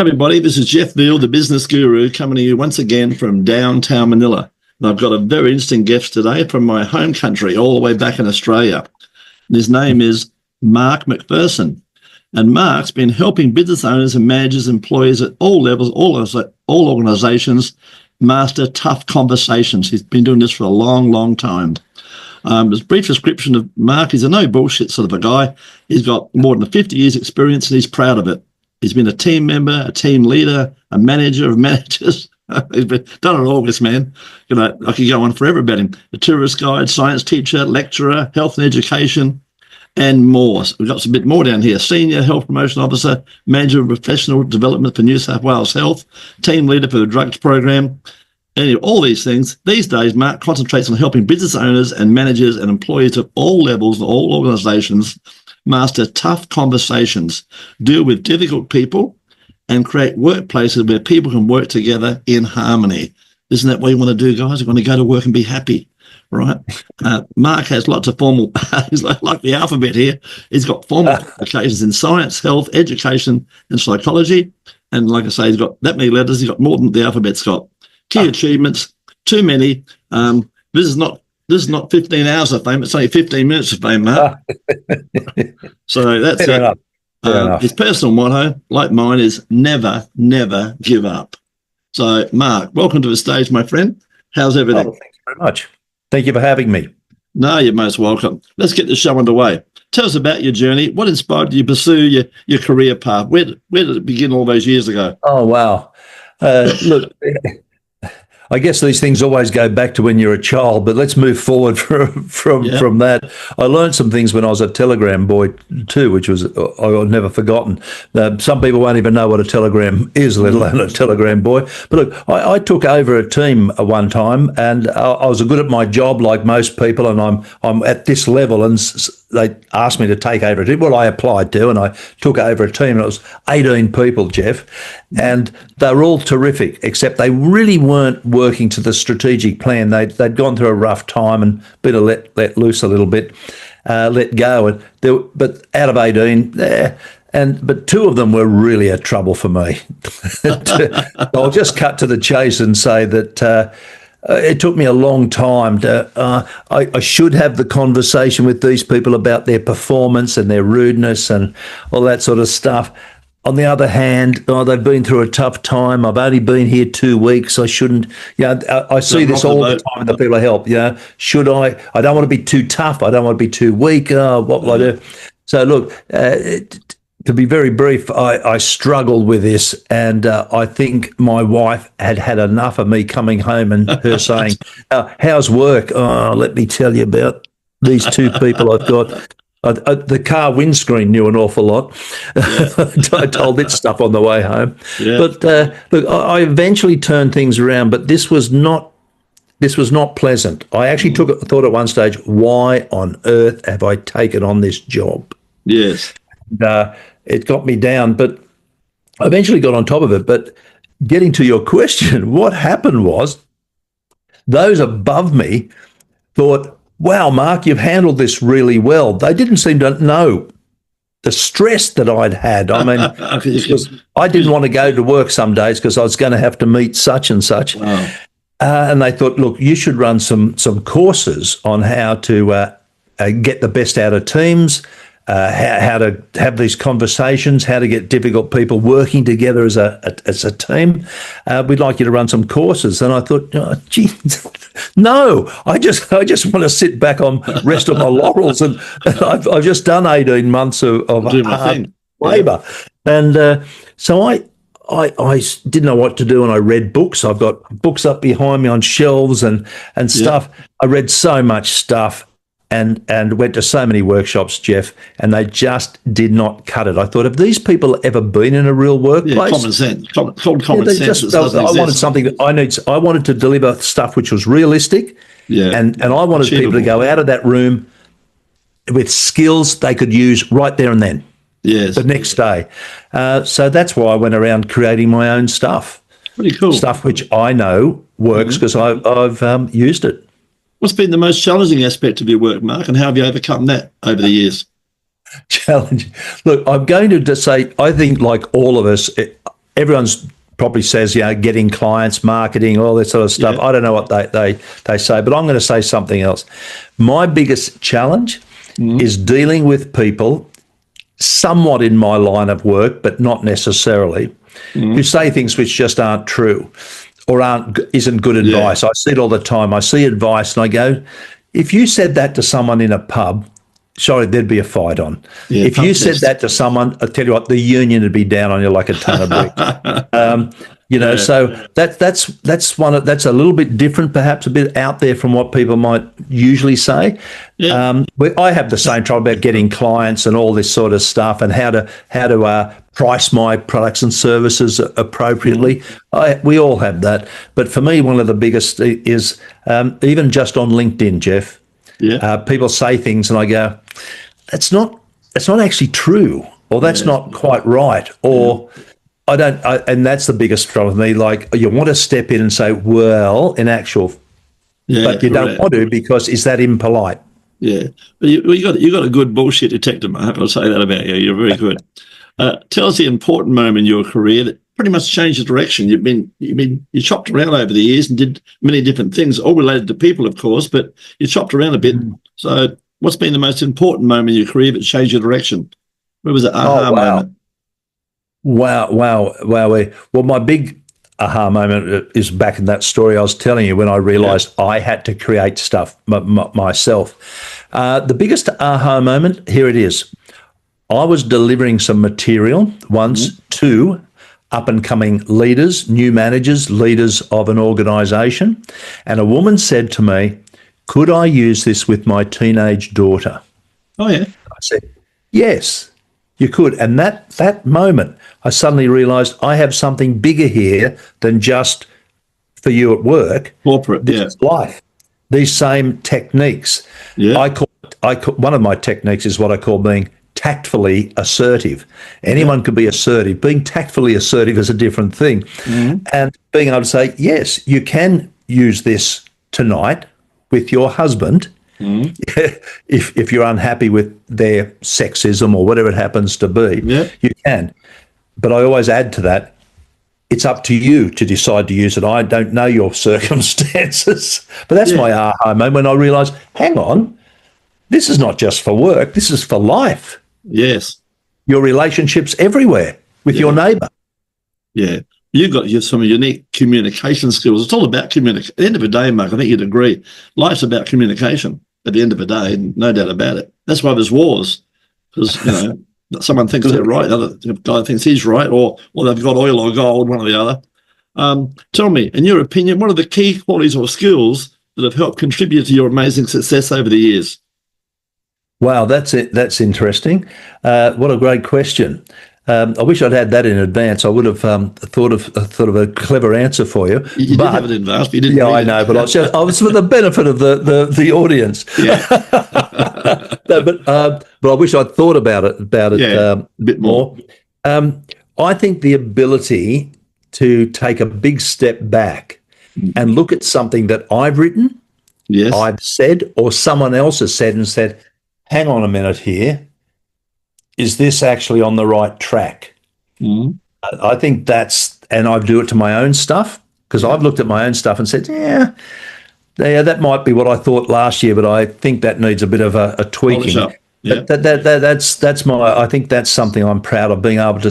Everybody, this is Jeff Veale, the business guru, coming to you once again from downtown Manila. And I've got a very interesting guest today from my home country, all the way back in Australia. And his name is Mark McPherson. And Mark's been helping business owners and managers, employees at all levels, all organisations, master tough conversations. He's been doing this for a long, long time. As a brief description of Mark, he's a no bullshit sort of a guy. He's got more than 50 years experience and he's proud of it. He's been a team member, a team leader, a manager of managers. He's done it all, this man. You know, I could go on forever about him. A tourist guide, science teacher, lecturer, health and education, and more. So we've got a bit more down here. Senior health promotion officer, manager of professional development for New South Wales Health, team leader for the drugs program. Anyway, all these things. These days, Mark concentrates on helping business owners and managers and employees at all levels, all organisations, master tough conversations, deal with difficult people, and create workplaces where people can work together in harmony. Isn't that what you want to do, guys? You want to go to work and be happy, right? Mark has lots of formal, he's like the alphabet here. He's got formal qualifications in science, health, education, and psychology. And like I say, he's got that many letters. He's got more than the alphabet's got. Key achievements, too many. This is not 15 hours of fame. It's only 15 minutes of fame, Mark. So that's Fair enough. His personal motto, like mine, is never, never give up. So, Mark, welcome to the stage, my friend. How's everything? Oh, thank you very much. Thank you for having me. No, you're most welcome. Let's get the show underway. Tell us about your journey. What inspired you to pursue your career path? Where did it begin all those years ago? Oh, wow. Look, I guess these things always go back to when you're a child, but let's move forward from that. I learned some things when I was a telegram boy too, which was I've never forgotten. Some people won't even know what a telegram is, let alone a telegram boy. But look, I took over a team one time, and I was good at my job, like most people, and I'm at this level, and they asked me to take over a team. Well, I applied to, and I took over a team, and it was 18 people, Jeff, and they were all terrific, except they really weren't working to the strategic plan. They'd gone through a rough time and been let loose a little bit, let go. But out of 18, but two of them were really a trouble for me. I'll just cut to the chase and say that it took me a long time to. I should have the conversation with these people about their performance and their rudeness and all that sort of stuff. On the other hand, they've been through a tough time. I've only been here 2 weeks. I shouldn't. I see this all the time with the people I help. Should I? I don't want to be too tough. I don't want to be too weak. What will I do? So look, to be very brief, I struggled with this, and I think my wife had enough of me coming home and her saying, "How's work?" Oh, let me tell you about these two people I've got. The car windscreen knew an awful lot. I told it stuff on the way home. Yeah. But look, I eventually turned things around, but this was not pleasant. I actually thought at one stage, why on earth have I taken on this job? Yes. It got me down, but I eventually got on top of it. But getting to your question, what happened was those above me thought, wow, Mark, you've handled this really well. They didn't seem to know the stress that I'd had. I mean, I didn't want to go to work some days because I was going to have to meet such and such. Wow. And they thought, look, you should run some courses on how to get the best out of teams, how to have these conversations, how to get difficult people working together as a team. We'd like you to run some courses. And I thought, gee, no, I just want to sit back on rest on my laurels. And I've just done 18 months of hard labour. And so I didn't know what to do, and I read books. I've got books up behind me on shelves and stuff. Yeah. I read so much stuff. And went to so many workshops, Jeff, and they just did not cut it. I thought, have these people ever been in a real workplace? Yeah, common sense. Called common sense. I wanted something that I wanted to deliver stuff which was realistic, and I wanted people to go out of that room with skills they could use right there and then. Yes. The next day. So that's why I went around creating my own stuff. Pretty cool. Stuff which I know works because I've used it. What's been the most challenging aspect of your work, Mark, and how have you overcome that over the years? Challenge. Look, I'm going to say, I think like all of us, everyone's probably says, getting clients, marketing, all this sort of stuff. I don't know what they say, but I'm going to say something else. My biggest challenge is dealing with people somewhat in my line of work, but not necessarily, who say things which just aren't true or isn't good advice. I see it all the time. I see advice and I go, if you said that to someone in a pub, sorry, there'd be a fight on. If you said that to someone, I tell you what, the union would be down on you like a ton of bricks. So that's a little bit different, perhaps a bit out there from what people might usually say. I have the same trouble about getting clients and all this sort of stuff, and how to price my products and services appropriately. We all have that, but for me, one of the biggest is even just on LinkedIn, Jeff. People say things and I go, that's not actually true, or that's not quite right, or and that's the biggest trouble with me. Like, you want to step in and say, well, in actual, but you don't want to, because is that impolite? Yeah, but you got a good bullshit detector, Mark. I'll say that about you. You're very good. Tell us the important moment in your career that pretty much changed the direction. You chopped around over the years and did many different things, all related to people, of course, but you chopped around a bit. So what's been the most important moment in your career that changed your direction? Where was the aha moment? Wow. Well, my big aha moment is back in that story I was telling you, when I realized I had to create stuff myself. The biggest aha moment, here it is. I was delivering some material once to up-and-coming leaders, new managers, leaders of an organisation, and a woman said to me, could I use this with my teenage daughter? Oh, yeah. I said, yes, you could. And that moment, I suddenly realised I have something bigger here than just for you at work. Corporate, this is life. These same techniques. I call one of my techniques is what I call being tactfully assertive. Anyone can be assertive. Being tactfully assertive is a different thing. And being able to say, yes, you can use this tonight with your husband if you're unhappy with their sexism or whatever it happens to be. You can. But I always add to that, it's up to you to decide to use it. I don't know your circumstances. But that's my aha moment, when I realised, hang on, this is not just for work, this is for life. Yes. Your relationships everywhere with your neighbour. Yeah. You've got some unique communication skills. It's all about communication. At the end of the day, Mark, I think you'd agree, life's about communication at the end of the day, no doubt about it. That's why there's wars, because, someone thinks they're right, the other guy thinks he's right, or they've got oil or gold, one or the other. Tell me, in your opinion, what are the key qualities or skills that have helped contribute to your amazing success over the years? Wow, that's it. That's interesting. What a great question. I wish I'd had that in advance. I would have thought of a clever answer for you. You did have it in advance, but you didn't. Yeah, I know, but I was for the benefit of the audience. Yeah. No, but I wish I'd thought about it a bit more. I think the ability to take a big step back and look at something that I've written, I've said, or someone else has said, and said, hang on a minute here, is this actually on the right track? I think and I do it to my own stuff, because I've looked at my own stuff and said, that might be what I thought last year, but I think that needs a bit of a tweaking. That's I think that's something I'm proud of, being able to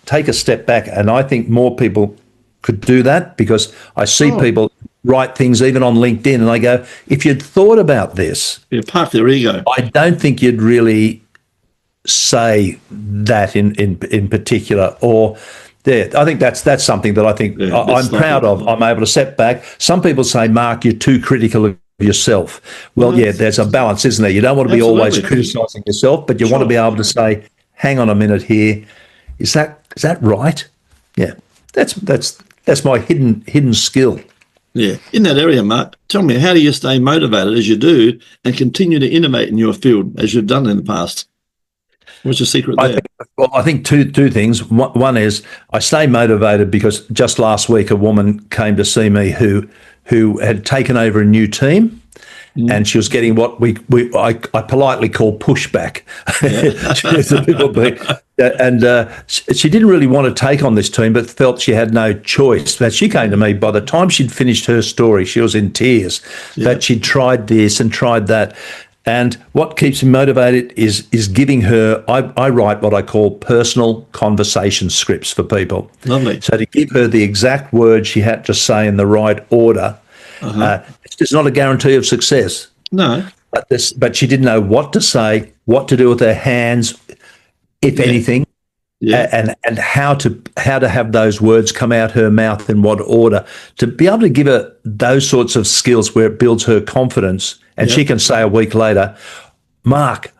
take a step back. And I think more people could do that, because I see people write things even on LinkedIn and I go, if you'd thought about this, park their ego. I don't think you'd really say that in particular, or I think that's something that I think I'm proud of. I'm able to step back. Some people say, Mark, you're too critical of yourself. Well, there's a balance, isn't there? You don't want to be always criticising yourself, but you want to be able to say, hang on a minute here, is that right? Yeah, that's my hidden skill. Yeah, in that area, Mark, tell me, how do you stay motivated as you do and continue to innovate in your field as you've done in the past? What's your secret there? I think two things. One is I stay motivated because just last week a woman came to see me who had taken over a new team, and she was getting what I politely call pushback. She didn't really want to take on this team, but felt she had no choice. But she came to me by the time she'd finished her story, she was in tears that she'd tried this and tried that. And what keeps me motivated is giving her, I write what I call personal conversation scripts for people. Lovely. So to give her the exact words she had to say in the right order, it's not a guarantee of success. No. But she didn't know what to say, what to do with her hands, if anything, and how to have those words come out her mouth in what order, to be able to give her those sorts of skills where it builds her confidence. And she can say a week later, Mark,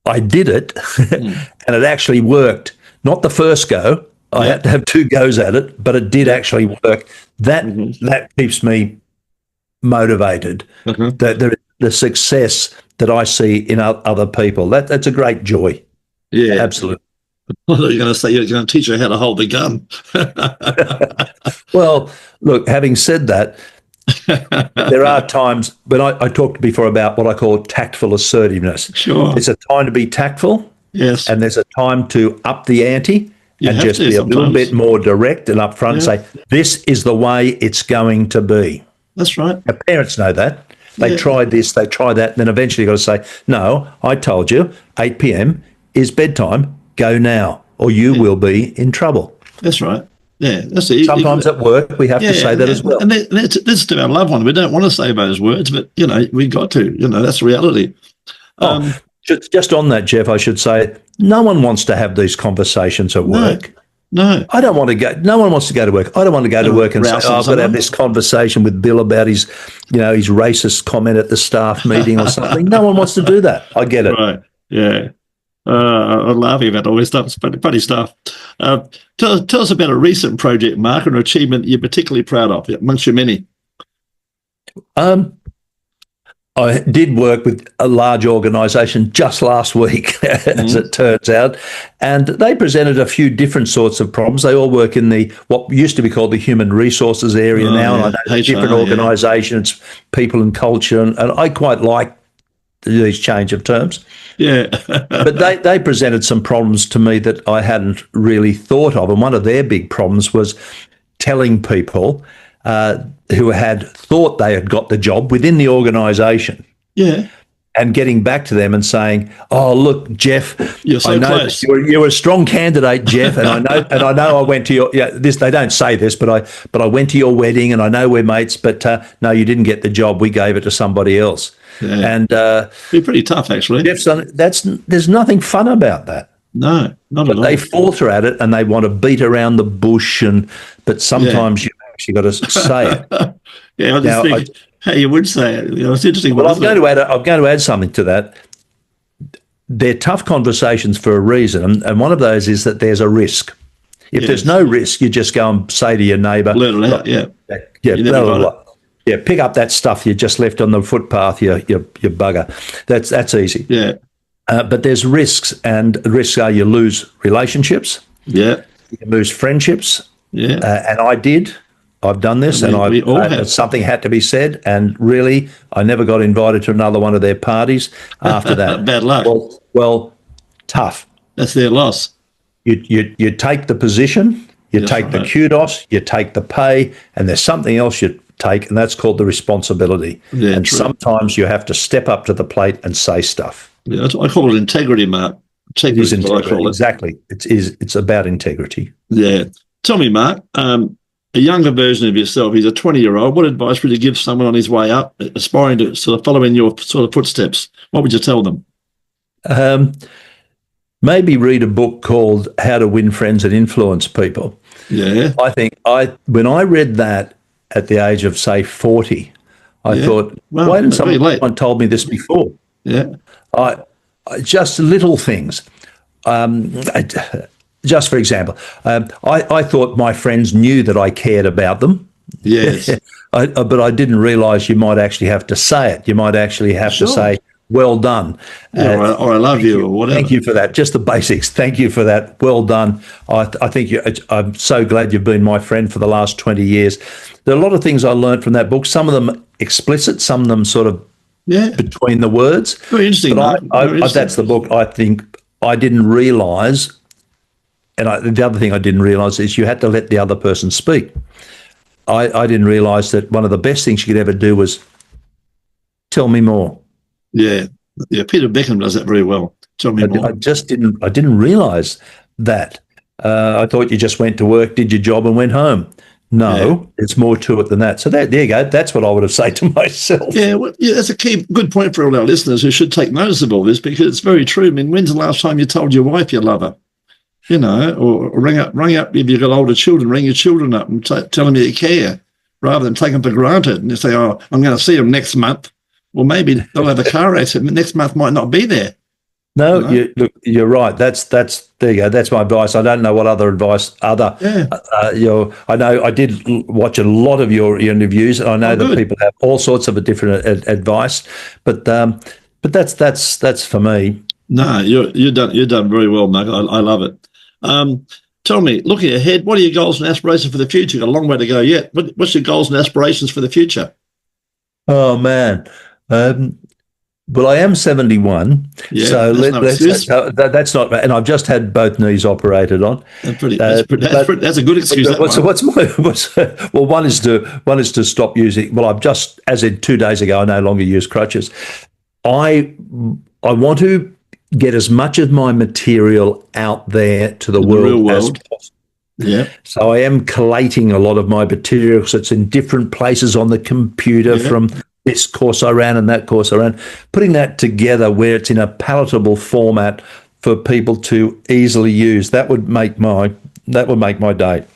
I did it and it actually worked. Not the first go. I had to have 2 goes at it, but it did actually work. That keeps me motivated. That the success that I see in other people, that's a great joy. Yeah, absolutely. Well, you're going to say you're going to teach her how to hold the gun. Well, look, having said that, there are times when I talked before about what I call tactful assertiveness. Sure. There's a time to be tactful. Yes. And there's a time to up the ante and just be a little bit more direct and upfront and say, this is the way it's going to be. That's right. Our parents know that. They tried this, they tried that, and then eventually you've got to say, no, I told you, 8 p.m. is bedtime, go now, or you will be in trouble. That's right. Yeah, that's it. Sometimes at work we have to say that as well. And that's to our loved one. We don't want to say those words, but, we got to. That's reality. Just on that, Jeff, I should say, no one wants to have these conversations at work. No. I don't want to go. No one wants to go to work. I don't want to go to work and say, I've got to have this conversation with Bill about his racist comment at the staff meeting or something. No one wants to do that. I get it. Right. Yeah. I'm laughing about all this stuff. It's funny stuff. Tell us about a recent project, Mark, or an achievement you're particularly proud of amongst your many. I did work with a large organisation just last week, as it turns out, and they presented a few different sorts of problems. They all work in what used to be called the human resources area now, and I know HR, different organisations, people and culture, and I quite like these change of terms. Yeah. But they presented some problems to me that I hadn't really thought of, and one of their big problems was telling people who had thought they had got the job within the organisation. Yeah. And getting back to them and saying, "Oh, look, Jeff, you're so close. You're a strong candidate, Jeff, and I know I went to your this. They don't say this, but I went to your wedding, and I know we're mates. But no, you didn't get the job. We gave it to somebody else." Yeah. And be pretty tough, actually. Jeff's there's nothing fun about that. No, not at all. They falter at it and they want to beat around the bush, but sometimes you actually got to say it. I just think how you would say it. It's interesting. Well, I'm going to add something to that. They're tough conversations for a reason, and one of those is that there's a risk. If there's no risk, you just go and say to your neighbour, "Let it out." Blah, blah, blah. Yeah, pick up that stuff you just left on the footpath, you bugger. That's easy. Yeah. But there's risks, and risks are you lose relationships. Yeah. You lose friendships. Yeah. And I've done this, and something had to be said, and really, I never got invited to another one of their parties after that. Bad luck. Well, tough. That's their loss. You take the position, you take the kudos, you take the pay, and there's something else you take, and that's called the responsibility. Yeah, and true. Sometimes you have to step up to the plate and say stuff. Yeah, I call it integrity, Mark. It is integrity. Exactly. It's about integrity. Yeah. Tell me, Mark, a younger version of yourself, he's a 20-year-old. What advice would you give someone on his way up, aspiring to sort of follow in your sort of footsteps? What would you tell them? Maybe read a book called How to Win Friends and Influence People. Yeah. I think when I read that at the age of, say, 40, I thought, why didn't someone told me this before? Yeah. I just little things. Just for example, I thought my friends knew that I cared about them. Yes. But I didn't realise you might actually have to say it. You might actually have to say, well done. Or I love you, or whatever. Thank you for that. Just the basics. Thank you for that. Well done. I think I'm so glad you've been my friend for the last 20 years. There are a lot of things I learned from that book, some of them explicit, some of them sort of between the words. Very interesting. But that's the book I think I didn't realise the other thing I didn't realise is you had to let the other person speak. I didn't realise that one of the best things you could ever do was tell me more. Yeah. Peter Beckham does that very well. Tell me more. I didn't realise that. I thought you just went to work, did your job, and went home. No, it's more to it than that. So there you go. That's what I would have said to myself. Yeah, that's a good point for all our listeners who should take notice of all this, because it's very true. I mean, when's the last time you told your wife you love her? You know, or ring up if you've got older children, ring your children up and tell them you care, rather than take them for granted and you say, oh, I'm going to see them next month. Well, maybe they'll have a car accident. Next month might not be there. No, you're right. That's there you go. That's my advice. I don't know what other advice I know I did watch a lot of your interviews, and I know that people have all sorts of different advice, but that's for me. No, you're done very well, Mark. I love it. Tell me, looking ahead, what are your goals and aspirations for the future? You've got a long way to go yet. What's your goals and aspirations for the future? Oh man. Well, I am 71, so that's not. And I've just had both knees operated on. That's a good excuse. One is to stop using. Well, I've just, as in 2 days ago, I no longer use crutches. I want to get as much of my material out there to the world as possible. Yeah. So I am collating a lot of my material, because it's in different places on the computer, from this course I ran and that course I ran, putting that together where it's in a palatable format for people to easily use. That would make my day.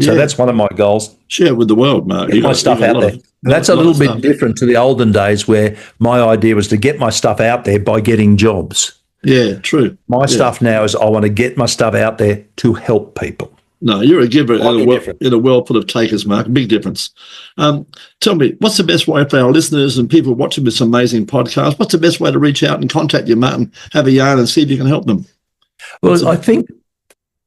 So that's one of my goals. Share with the world, Mark. Get my stuff out there. That's a little bit different to the olden days, where my idea was to get my stuff out there by getting jobs. Yeah, true. My stuff now is I want to get my stuff out there to help people. No, you're a giver in a world full of takers, Mark. Big difference. Tell me, what's the best way for our listeners and people watching this amazing podcast? What's the best way to reach out and contact you, Mark, and have a yarn and see if you can help them? Well, I think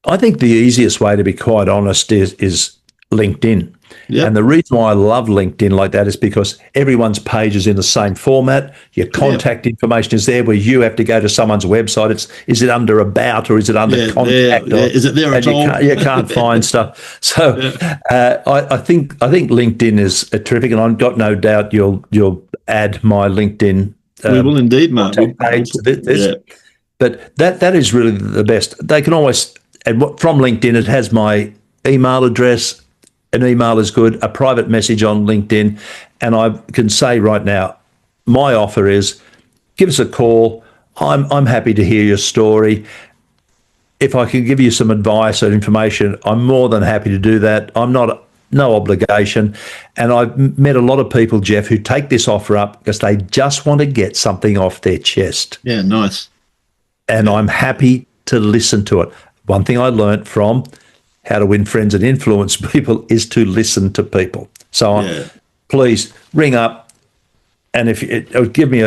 the easiest way, to be quite honest, is LinkedIn. Yep. And the reason why I love LinkedIn like that is because everyone's page is in the same format. Your contact information is there, where you have to go to someone's website. Is it under about, or is it under contact? Or, is it there at all? You can't find stuff. So I think LinkedIn is terrific, and I've got no doubt you'll add my LinkedIn. We will indeed, Mark. Page to this. But that is really the best. They can always, and from LinkedIn, it has my email address. An email is good, a private message on LinkedIn. And I can say right now, my offer is, give us a call. I'm happy to hear your story. If I can give you some advice or information, I'm more than happy to do that. I'm no obligation. And I've met a lot of people, Jeff, who take this offer up because they just want to get something off their chest. Yeah, nice. And I'm happy to listen to it. One thing I learned from How to Win Friends and Influence People is to listen to people. So please ring up, and if you give me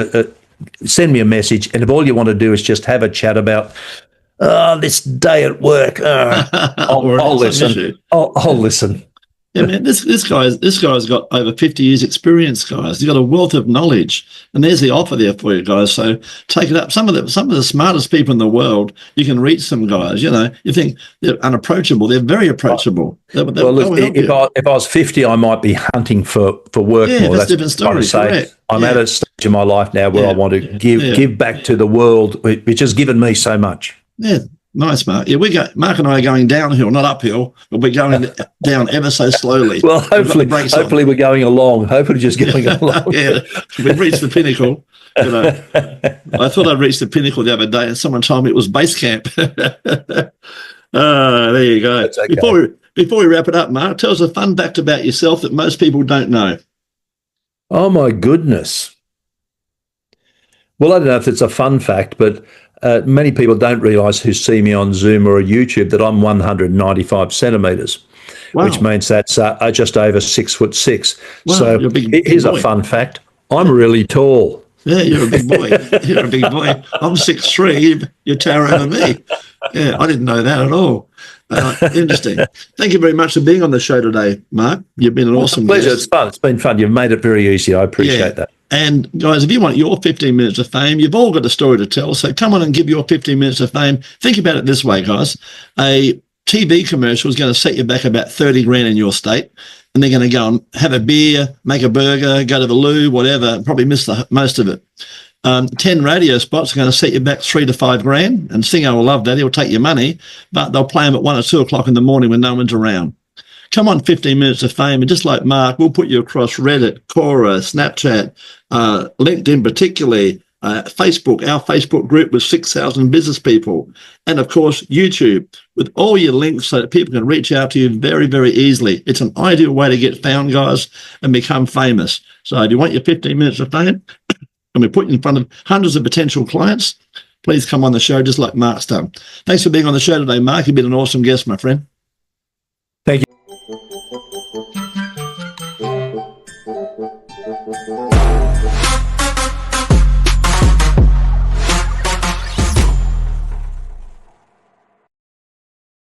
send me a message. And if all you want to do is just have a chat about this day at work, I'll listen. I'll listen. Yeah, man, this guy's got over 50 years experience, guys. He's got a wealth of knowledge, and there's the offer there for you guys. So take it up. Some of the smartest people in the work, you can reach some guys. You know, you think they're unapproachable. They're very approachable. Look, if I was 50, I might be hunting for work more. That's a different story. Correct. I'm at a stage in my life now where I want to give back to the world, which has given me so much. Yeah. Nice, Mark. Yeah, Mark and I are going downhill, not uphill, but we're going down ever so slowly. Well, hopefully we're going along. Hopefully just going along. Yeah, we've reached the pinnacle. You know, I thought I'd reached the pinnacle the other day, and someone told me it was base camp. There you go. That's okay. Before we wrap it up, Mark, tell us a fun fact about yourself that most people don't know. Oh, my goodness. Well, I don't know if it's a fun fact, but many people don't realise who see me on Zoom or YouTube that I'm 195 centimetres, which means that's just over 6'6". Wow, so here's a fun fact. I'm really tall. Yeah, you're a big boy. You're a big boy. I'm 6'3". You're towering over me. Yeah, I didn't know that at all. Interesting. Thank you very much for being on the show today, Mark. You've been an awesome pleasure. It's fun. It's been fun. You've made it very easy. I appreciate that. And guys, if you want your 15 minutes of fame, you've all got a story to tell. So come on and give your 15 minutes of fame. Think about it this way, guys. A TV commercial is going to set you back about 30 grand in your state, and they're going to go and have a beer, make a burger, go to the loo, whatever, probably miss most of it. 10 radio spots are going to set you back 3 to 5 grand, and Singo will love that. He'll take your money, but they'll play them at 1 or 2 o'clock in the morning when no one's around. Come on, 15 minutes of fame, and just like Mark, we'll put you across Reddit, Quora, Snapchat, LinkedIn particularly, Facebook, our Facebook group with 6,000 business people, and of course YouTube, with all your links so that people can reach out to you very, very easily. It's an ideal way to get found, guys, and become famous. So do you want your 15 minutes of fame? And we put you in front of hundreds of potential clients. Please come on the show just like Mark's done. Thanks for being on the show today, Mark. You've been an awesome guest, my friend. Thank you.